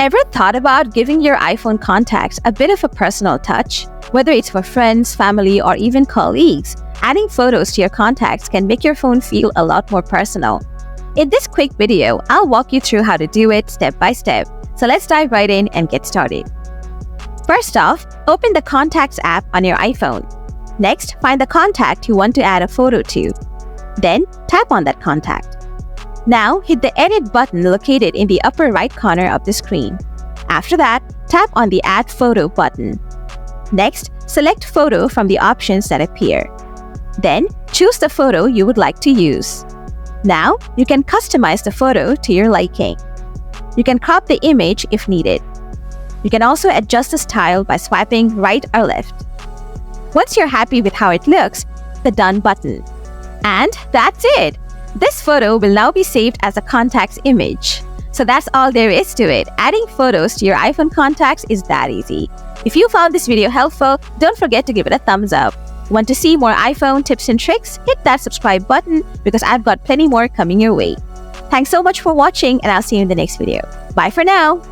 Ever thought about giving your iPhone contacts a bit of a personal touch? Whether it's for friends, family, or even colleagues, adding photos to your contacts can make your phone feel a lot more personal. In this quick video, I'll walk you through how to do it step by step. So let's dive right in and get started. First off, open the Contacts app on your iPhone. Next, find the contact you want to add a photo to. Then, tap on that contact. Now, hit the Edit button located in the upper right corner of the screen. After that, tap on the Add Photo button. Next, select Photo from the options that appear. Then, choose the photo you would like to use. Now, you can customize the photo to your liking. You can crop the image if needed. You can also adjust the style by swiping right or left. Once you're happy with how it looks, the Done button. And that's it! This photo will now be saved as a contacts image. So that's all there is to it. Adding photos to your iPhone contacts is that easy. If you found this video helpful, don't forget to give it a thumbs up. Want to see more iPhone tips and tricks? Hit that subscribe button because I've got plenty more coming your way. Thanks so much for watching, and I'll see you in the next video. Bye for now!